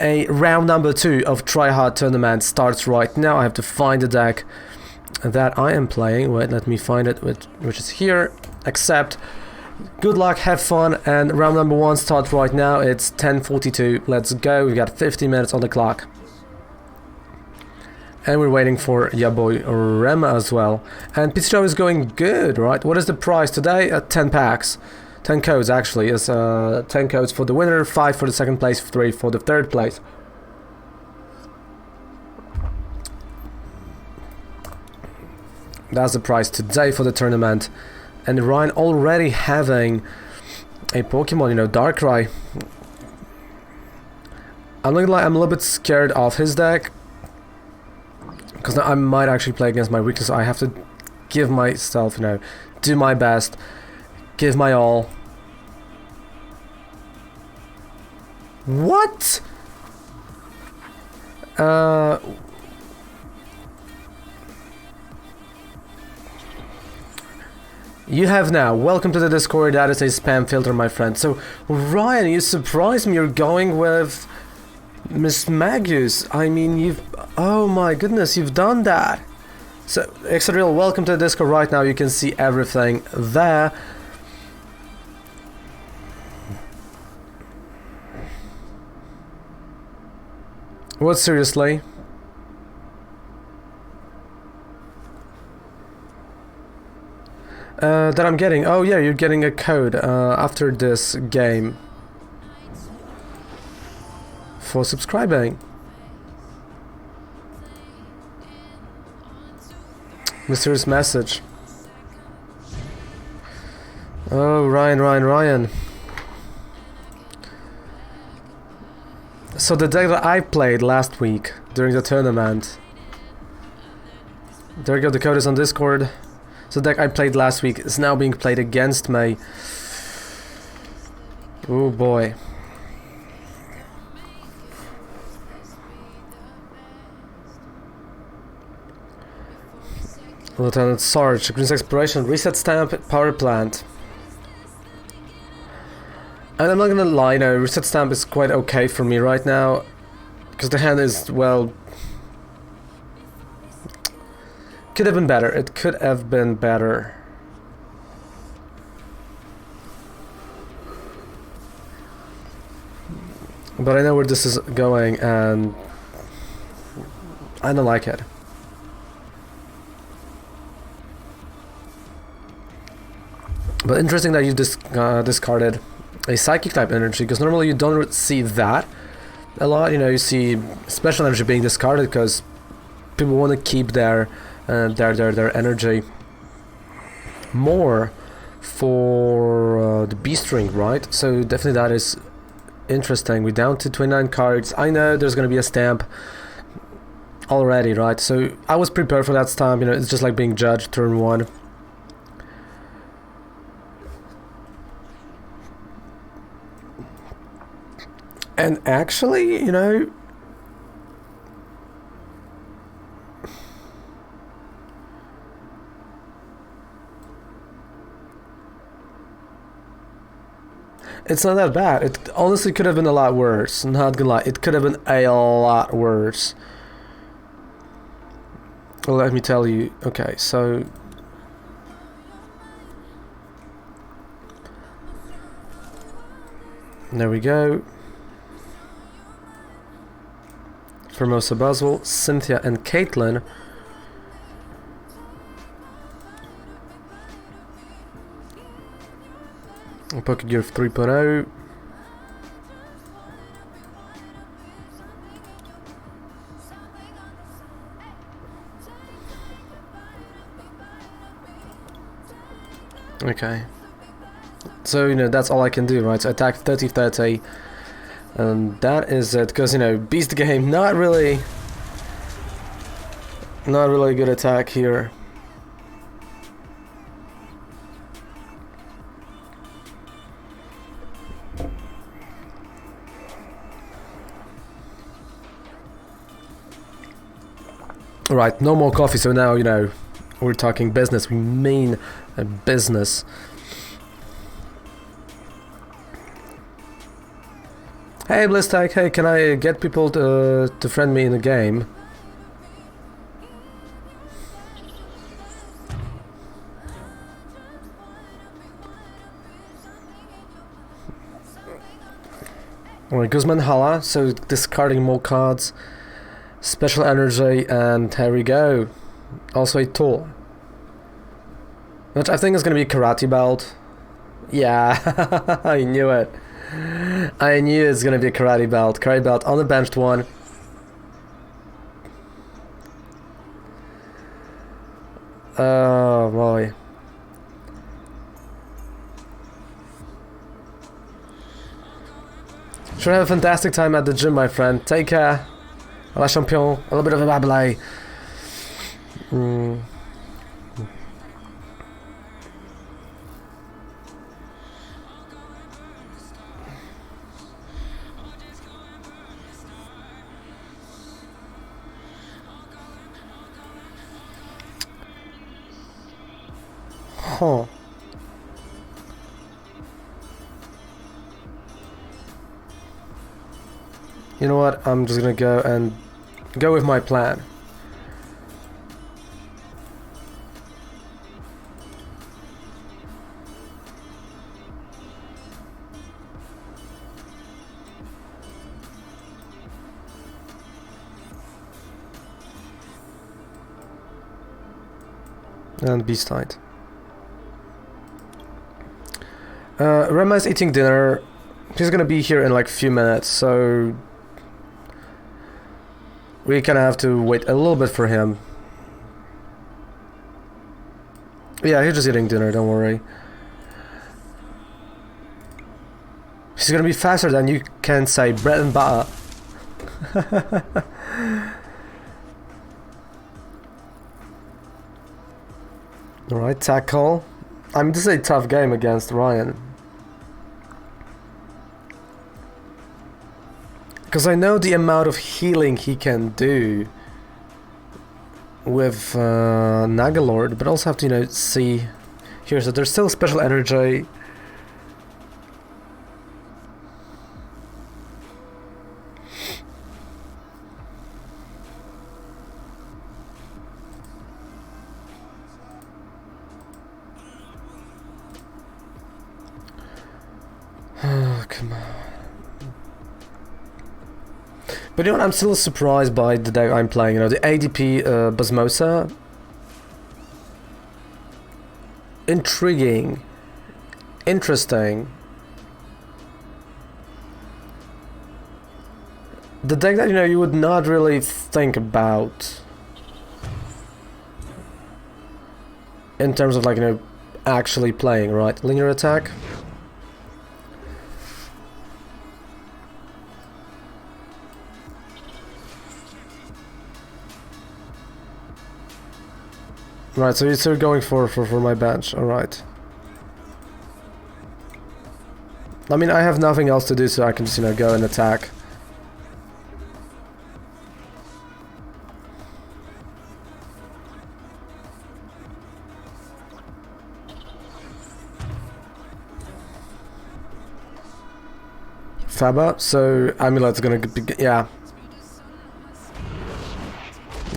A round number 2 of Try Hard Tournament starts right now. I have to find the deck that I am playing. Wait, let me find it, which is here. Accept. Good luck, have fun, and round number 1 starts right now. It's 10:42. Let's go. We've got 50 minutes on the clock. And we're waiting for Yaboy Rema as well. And Ptcgo is going good, right? What is the prize today? 10 packs. 10 codes actually. Is 10 codes for the winner, 5 for the second place, 3 for the third place. That's the prize today for the tournament. And Ryan already having a Pokemon, you know, Darkrai. I'm not gonna lie, I'm a little bit scared of his deck. Because I might actually play against my weakness. I have to give myself, you know, do my best. Give my all. What? You have now. Welcome to the Discord. That is a spam filter, my friend. So, Ryan, you surprised me. You're going with Miss Magus. I mean, you've... Oh my goodness, you've done that. So, Exadriel, welcome to the Discord right now. You can see everything there. What, seriously? That I'm getting. Oh yeah, you're getting a code after this game for subscribing. Mysterious message. Oh, Ryan. So the deck that I played last week during the tournament. There you go, the code is on Discord. So the deck I played last week is now being played against me. Oh boy. Lieutenant Sarge, Green's Exploration, Reset Stamp, Power Plant. And I'm not gonna lie, no, Reset Stamp is quite okay for me right now. Because the hand is, well... Could have been better. It could have been better. But I know where this is going and... I don't like it. But interesting that you discarded a Psychic type energy, because normally you don't see that a lot. You know, you see special energy being discarded because people want to keep their energy more for the Beast Ring, right? So definitely that is interesting. We're down to 29 cards. I know there's going to be a stamp already, right? So I was prepared for that stamp. You know, it's just like being judged turn 1. And actually, you know, it's not that bad. It honestly could have been a lot worse. Not gonna lie, it could have been a lot worse. Well, let me tell you. Okay, so there we go. Formosa Buzzwell, Cynthia and Caitlin. Pokegear 3.0. Okay. So, you know, that's all I can do, right? So attack 30-30. And that is it, because, you know, Beast Game, not really a good attack here. Right, no more coffee, so now, you know, we're talking business. We mean business. Hey Blizztag, hey, can I get people to friend me in the game? Alright, Guzman Hala, so discarding more cards, special energy, and here we go. Also a tool. Which I think is gonna be Karate Belt. Yeah, I knew it. I knew it's gonna be a Karate Belt. Karate Belt on the benched one. Oh boy. Sure, have a fantastic time at the gym, my friend. Take care. La champion. A little bit of a babbly. Huh. You know what? I'm just gonna go and go with my plan. And Beast Tide. Rema is eating dinner. He's gonna be here in like a few minutes, so we kind of have to wait a little bit for him. Yeah, he's just eating dinner, don't worry. He's gonna be faster than you can say bread and butter. Alright, tackle. I mean, this is a tough game against Ryan. Because I know the amount of healing he can do with Nagalord, but also have to, you know, see here. So there's still special energy. Oh, come on. But you know what, I'm still surprised by the deck I'm playing, you know, the ADP Buzzmosa. Intriguing. Interesting. The deck that, you know, you would not really think about in terms of, like, you know, actually playing, right? Linear attack. Right, so you're still going for my bench, alright. I mean, I have nothing else to do, so I can just, you know, go and attack. Faba, so Amulet's gonna be, yeah.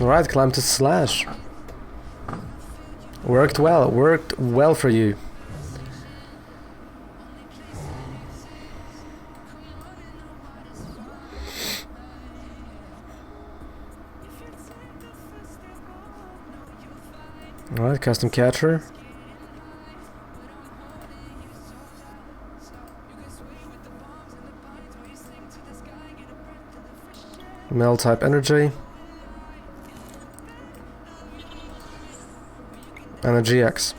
Alright, climb to slash. Worked well for you. Alright, custom catcher. Mel type energy. And a GX.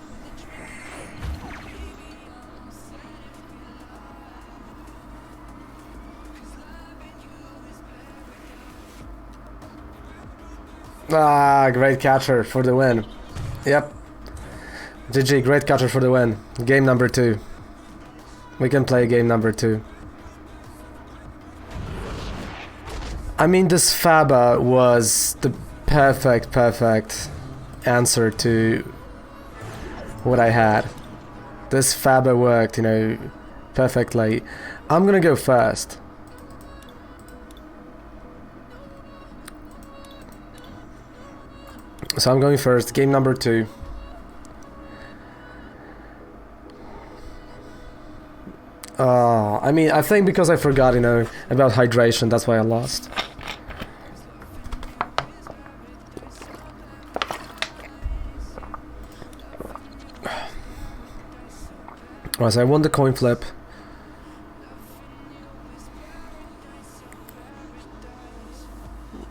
Ah, great catcher for the win. Yep. GG, great catcher for the win. Game number 2. We can play game number 2. I mean, this Faba was the perfect answer to what I had. This Faba worked, you know, perfectly. I'm gonna go first. So I'm going first, game number 2. I mean, I think because I forgot, you know, about hydration, that's why I lost. Alright, so I won the coin flip.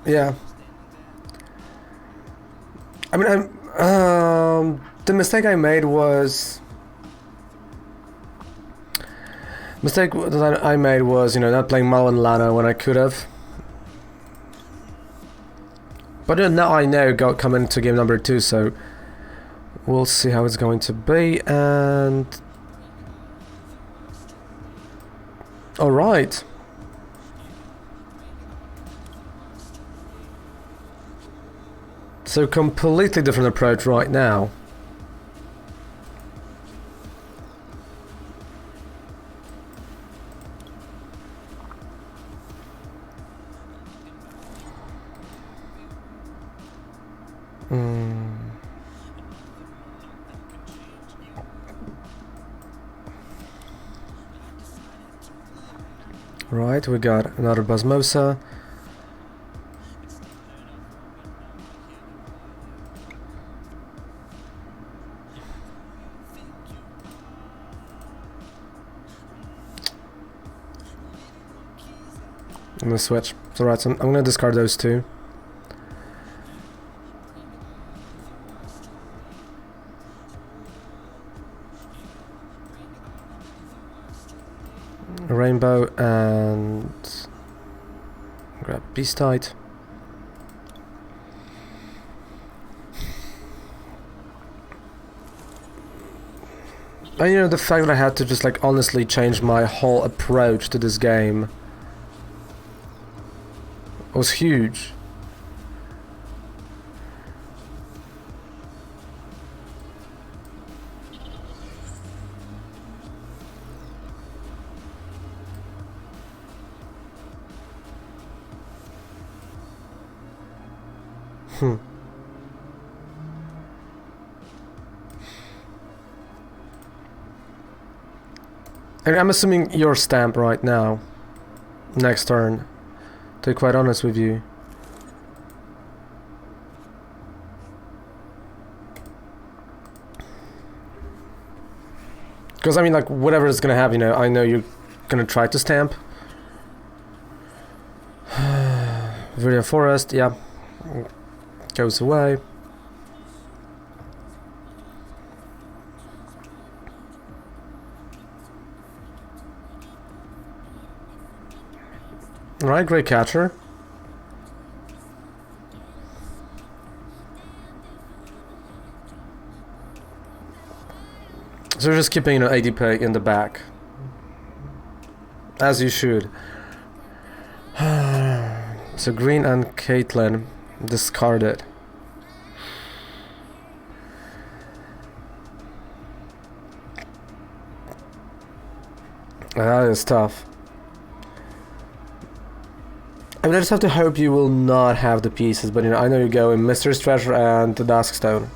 Yeah. I mean, the mistake I made was... Mistake that I made was, you know, not playing Malo and Lana when I could have. But now I know coming into game number 2, so we'll see how it's going to be. And all right. So completely different approach right now. Right, we got another Buzzmosa. I'm gonna switch. It's alright, so I'm gonna discard those 2. Rainbow and grab Beast Tide. And you know, the fact that I had to just like honestly change my whole approach to this game was huge. And I'm assuming your stamp right now. Next turn. To be quite honest with you. Because I mean, like, whatever is gonna happen, you know, I know you're gonna try to stamp. Viridian Forest, yeah. Goes away. Alright, great catcher. So we're just keeping, you know, ADP in the back. As you should. So Green and Caitlyn discarded. That is tough. I mean, I just have to hope you will not have the pieces, but you know, I know you go in Mystery's Treasure and the Duskstone.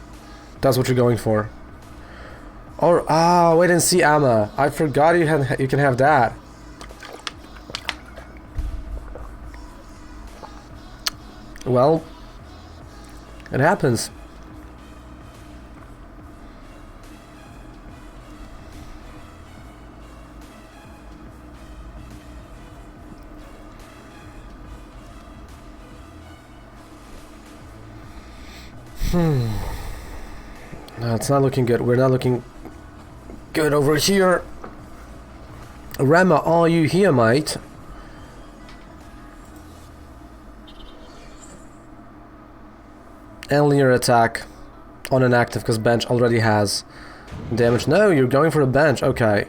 That's what you're going for. Or wait and see, Amma. I forgot you can have that. Well, it happens. No, it's not looking good. We're not looking good over here. Rama, are you here, mate? And linear attack on an active because bench already has damage. No, you're going for a bench. Okay.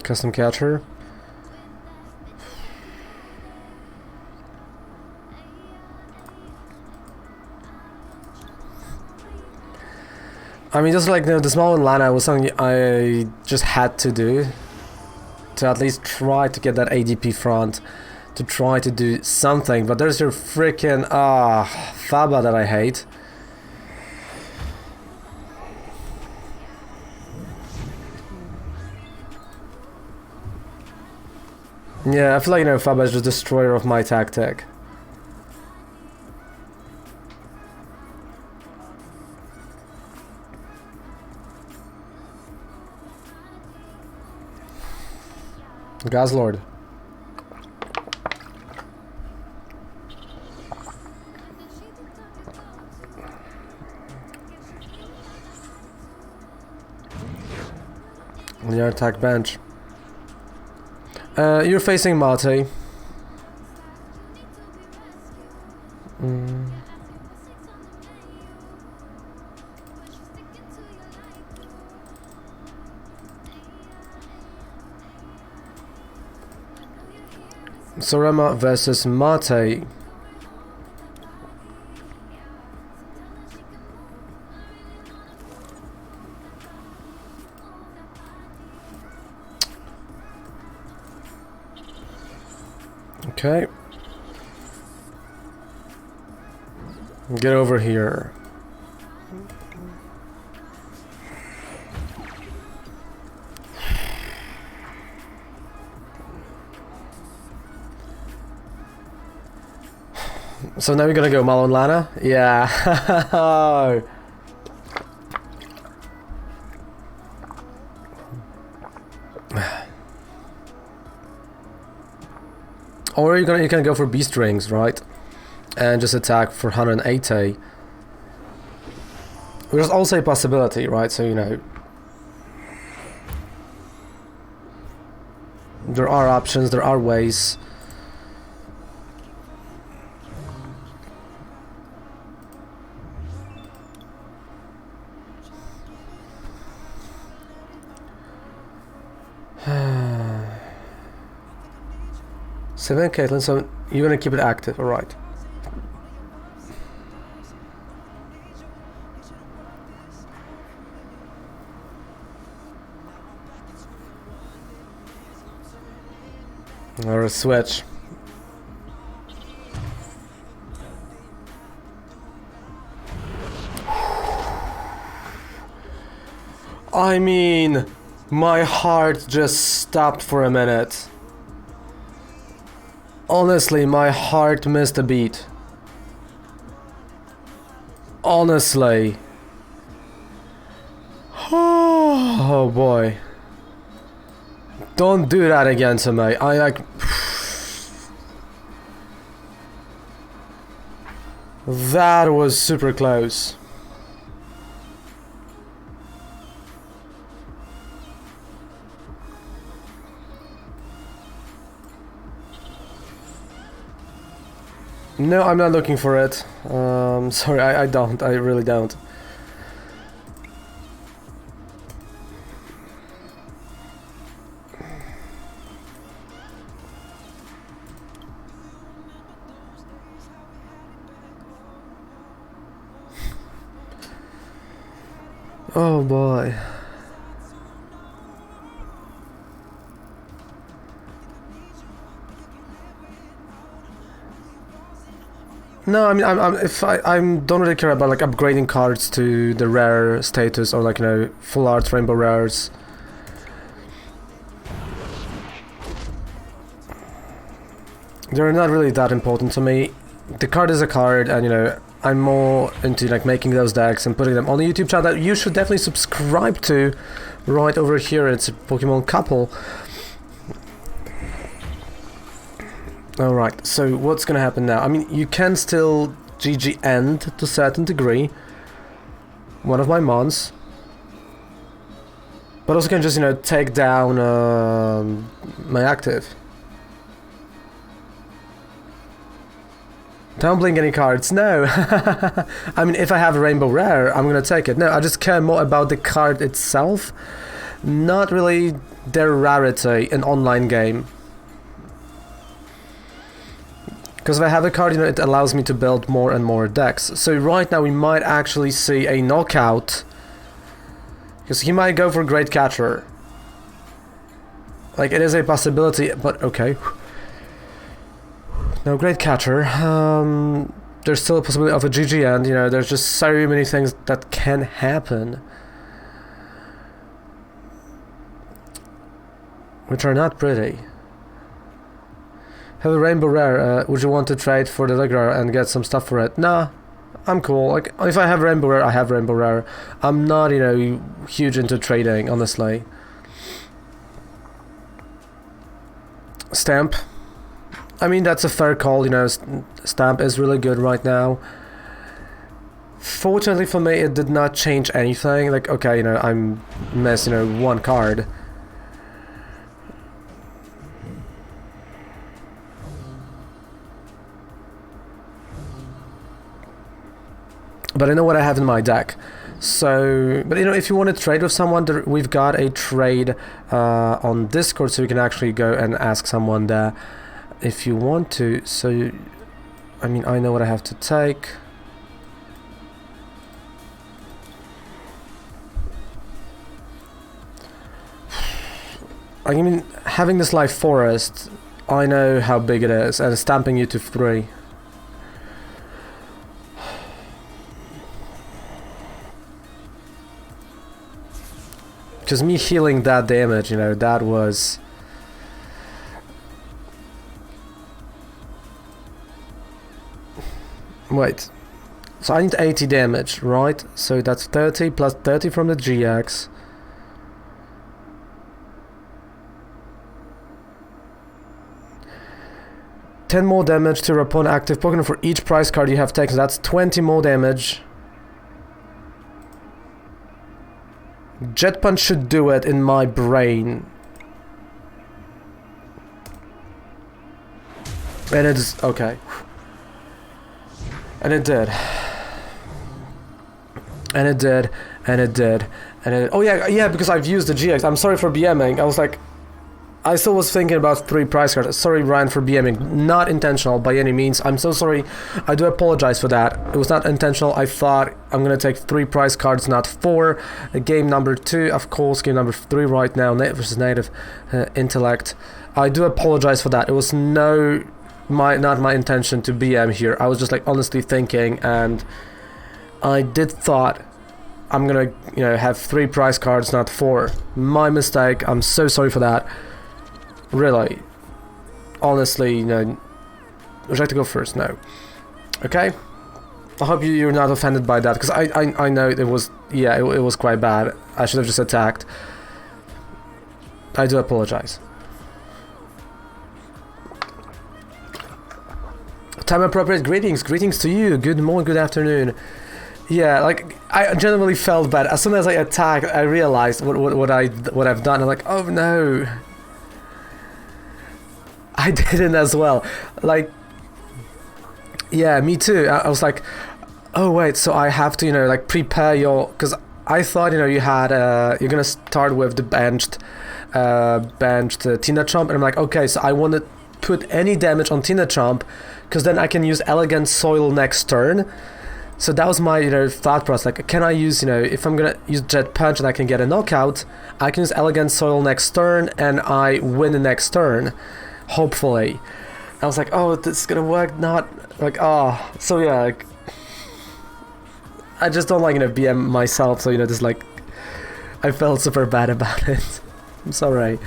Custom catcher. I mean, just like, you know, the small Lana was something I just had to do to at least try to get that ADP front, to try to do something. But there's your freaking Faba that I hate. Yeah, I feel like, you know, Faba is just destroyer of my tactic. Nagalord. On your attack bench. You're facing Mate. Sorema versus Mate. Okay. Get over here. So now we're gonna go Malone Lana? Yeah. Or you can go for Beast Rings, right? And just attack for 180. Which is also a possibility, right? So, you know, there are options, there are ways. Seven Caitlyn, so you're gonna keep it active, alright. Or a switch. I mean, my heart just stopped for a minute. Honestly, my heart missed a beat. Honestly. Oh boy. Don't do that again to me. I like... That was super close. No, I'm not looking for it. Sorry, I don't. I really don't. Oh boy. No, I mean, I don't really care about like upgrading cards to the rare status or like, you know, full art rainbow rares. They're not really that important to me. The card is a card, and you know, I'm more into like making those decks and putting them on the YouTube channel that you should definitely subscribe to right over here. It's a Pokemon Couple. Alright, so what's gonna happen now? I mean, you can still GG end to a certain degree one of my mons, but also can just, you know, take down my active. Don't blink any cards, no. I mean, if I have a rainbow rare, I'm gonna take it. No, I just care more about the card itself not really their rarity in online game. Because if I have a card, you know, it allows me to build more and more decks. So right now we might actually see a knockout. Because he might go for Great Catcher. Like, it is a possibility, but okay. No Great Catcher. There's still a possibility of a GG end, you know, there's just so many things that can happen. Which are not pretty. Have a Rainbow Rare, would you want to trade for the regular and get some stuff for it? Nah, I'm cool. Like, if I have Rainbow Rare, I have Rainbow Rare. I'm not, you know, huge into trading, honestly. Stamp. I mean, that's a fair call, you know, Stamp is really good right now. Fortunately for me, it did not change anything. Like, okay, you know, I'm missed, you know, one card. But I know what I have in my deck. So, but you know, if you want to trade with someone, we've got a trade on Discord, so you can actually go and ask someone there if you want to. So, I mean, I know what I have to take. I mean, having this life forest, I know how big it is, and stamping you to 3. Because me healing that damage, you know, that was... Wait. So I need 80 damage, right? So that's 30 plus 30 from the GX. $10 more damage to upon active Pokemon for each prize card you have taken. So that's 20 more damage. Jet Punch should do it in my brain. And it's okay. And it did. And it did. And it did. And it... Oh yeah, because I've used the GX. I'm sorry for BMing. I was like... I still was thinking about 3 prize cards. Sorry, Ryan, for BMing. Not intentional by any means. I'm so sorry. I do apologize for that. It was not intentional. I thought I'm gonna take 3 prize cards, not 4. Game number 2, of course. Game number 3 right now. Native versus Native Intellect. I do apologize for that. It was not my intention to BM here. I was just like honestly thinking, and I did thought I'm gonna, you know, have 3 prize cards, not 4. My mistake. I'm so sorry for that. Really, honestly, you know, would you like to go first? No. Okay. I hope you're not offended by that, because I know it was, yeah, it was quite bad. I should have just attacked. I do apologize. Time appropriate greetings to you. Good morning, good afternoon. Yeah, like I genuinely felt bad as soon as I attacked. I realized what I've done. I'm like, oh no. I didn't as well. Like, yeah, me too. I was like, oh wait, so I have to, you know, like prepare your, because I thought, you know, you had you're gonna start with the benched Tina Chomp, and I'm like, okay, so I want to put any damage on Tina Chomp, because then I can use Elegant Soil next turn. So that was my, you know, thought process. Like, can I use, you know, if I'm gonna use Jet Punch and I can get a knockout, I can use Elegant Soil next turn and I win the next turn. Hopefully. I was like, oh, this is gonna work, not like, oh, so yeah, like, I just don't like, you know, BM myself, so, you know, just like, I felt super bad about it. I'm sorry.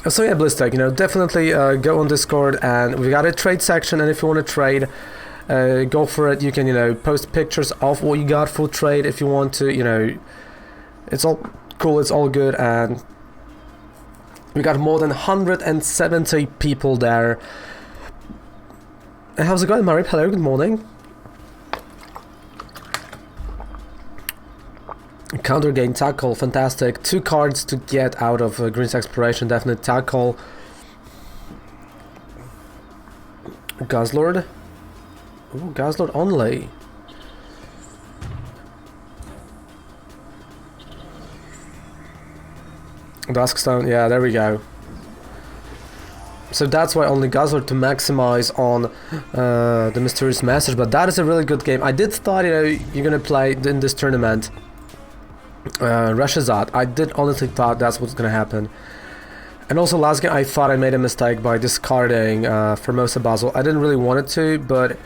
So yeah, Blizztech, you know, definitely go on Discord, and we got a trade section, and if you want to trade, go for it. You can, you know, post pictures of what you got for trade if you want to, you know, it's all cool, it's all good, and we got more than 170 people there. How's it going, Marip? Hello, good morning. Counter gain tackle, fantastic. 2 cards to get out of Green's Exploration, definite tackle. Guzzlord. Ooh, Guzzlord only. Duskstone, yeah, there we go. So that's why only Nagalord to maximize on the Mysterious Message, but that is a really good game. I did thought, you know, you're gonna play in this tournament Reshazad. I did honestly thought that's what's gonna happen. And also last game I thought I made a mistake by discarding Formosa Basil. I didn't really want it to, but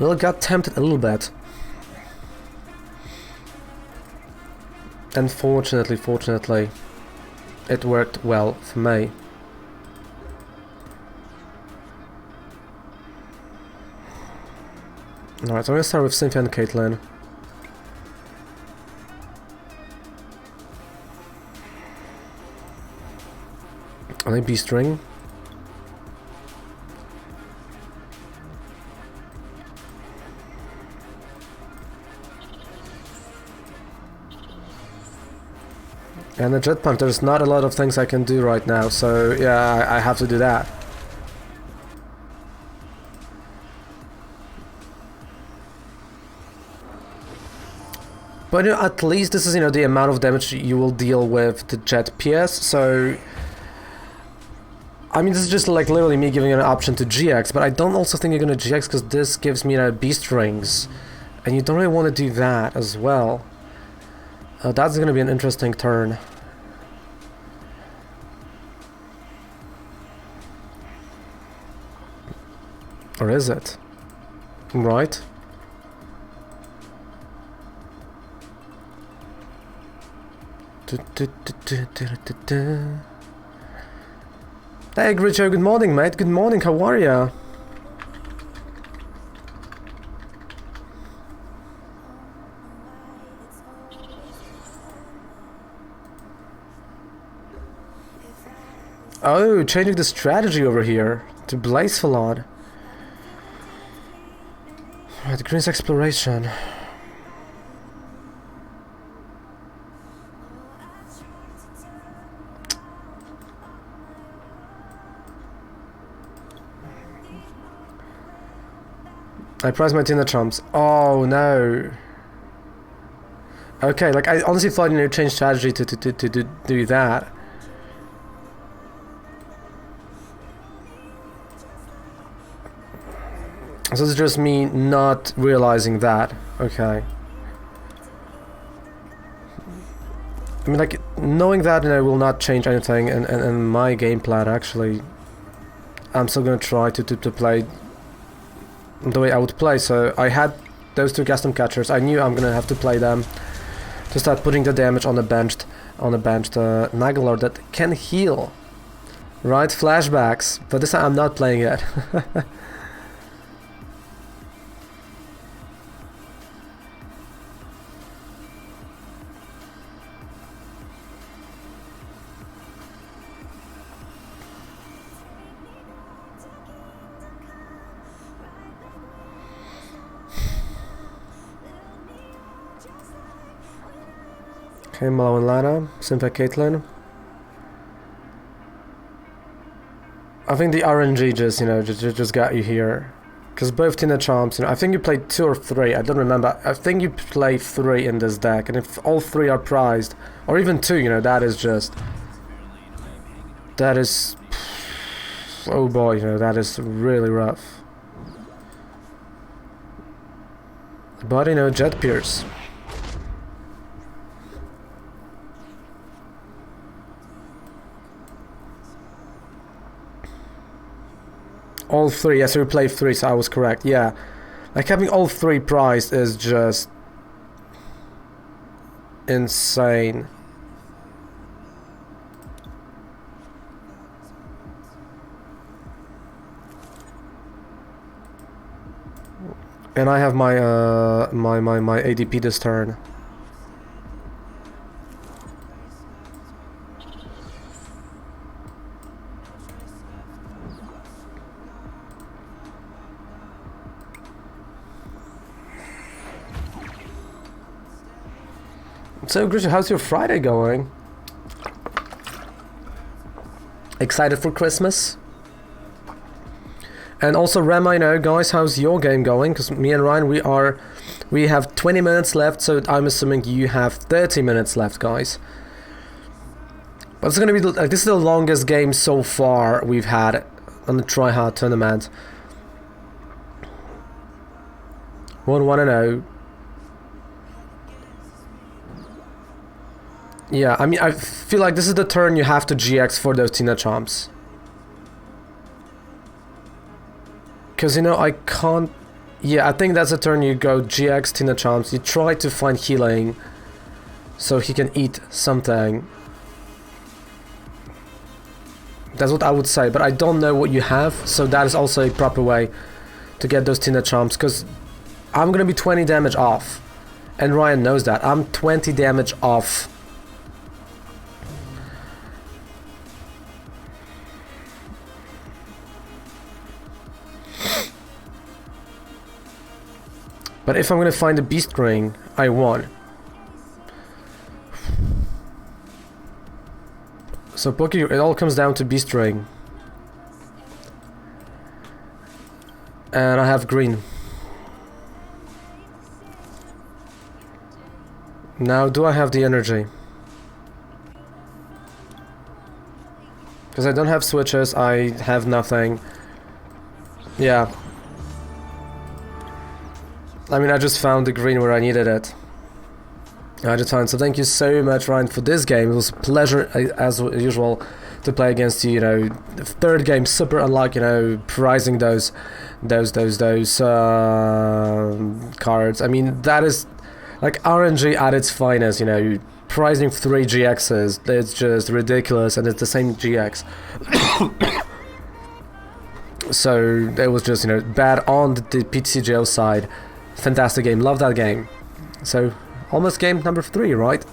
well, got tempted a little bit. And fortunately, it worked well for me. Alright, so I'm gonna start with Cynthia and Caitlyn. I think B-string. And the Jet Punch, there's not a lot of things I can do right now, so yeah, I have to do that. But you know, at least this is, you know, the amount of damage you will deal with the Jet PS, so I mean, this is just like literally me giving you an option to GX, but I don't also think you're gonna GX because this gives me, you know, Beast Rings, and you don't really want to do that as well. That's gonna be an interesting turn. Or is it? Right? Hey Gritcho, good morning mate, good morning, how are ya? Oh, changing the strategy over here to Blazefalon. Right, Green's Exploration. I priced my Tina Trumps. Oh no. Okay, like I honestly thought you change strategy to do that. So it's just me not realizing that. Okay. I mean, like, knowing that, you know, will not change anything in my game plan, actually. I'm still gonna try to play the way I would play. So I had those two custom catchers. I knew I'm gonna have to play them to start putting the damage on the benched Nagalord that can heal. Right, flashbacks. But this time I'm not playing it. Okay, Malo and Lana, Cynthia Caitlyn. I think the RNG just, you know, just got you here. Because both Tina Charms, you know, I think you played 2 or 3, I don't remember. I think you played 3 in this deck, and if all 3 are prized, or even 2, you know, that is just... That is... Oh boy, you know, that is really rough. But, you know, Jet Pierce. All 3, yes, we played 3, so I was correct, yeah. Like, having all 3 prized is just... insane. And I have my, my ADP this turn. So, Grisha, how's your Friday going? Excited for Christmas? And also, Rema, you know, guys, how's your game going? Because me and Ryan, we have 20 minutes left, so I'm assuming you have 30 minutes left, guys. But it's gonna be like, this is the longest game so far we've had on the Try Hard tournament. 1-1-0. Yeah, I mean, I feel like this is the turn you have to GX for those Tina Chomps. Because, you know, I can't... Yeah, I think that's the turn you go GX Tina Chomps. You try to find healing so he can eat something. That's what I would say, but I don't know what you have, so that is also a proper way to get those Tina Chomps, because I'm gonna be 20 damage off. And Ryan knows that. I'm 20 damage off. But if I'm gonna find a Beast Ring, I won. So Ptcgo, it all comes down to Beast Ring. And I have green. Now, do I have the energy? Because I don't have switches, I have nothing. Yeah. I mean, I just found the green where I needed it at the time. So thank you so much, Ryan, for this game. It was a pleasure, as usual, to play against you. You know, the third game, super unlike, you know, prizing those cards. I mean, that is like RNG at its finest. You know, prizing 3 GXs. It's just ridiculous, and it's the same GX. So it was just, you know, bad on the Ptcgo side. Fantastic game, love that game. So, almost game number 3, right?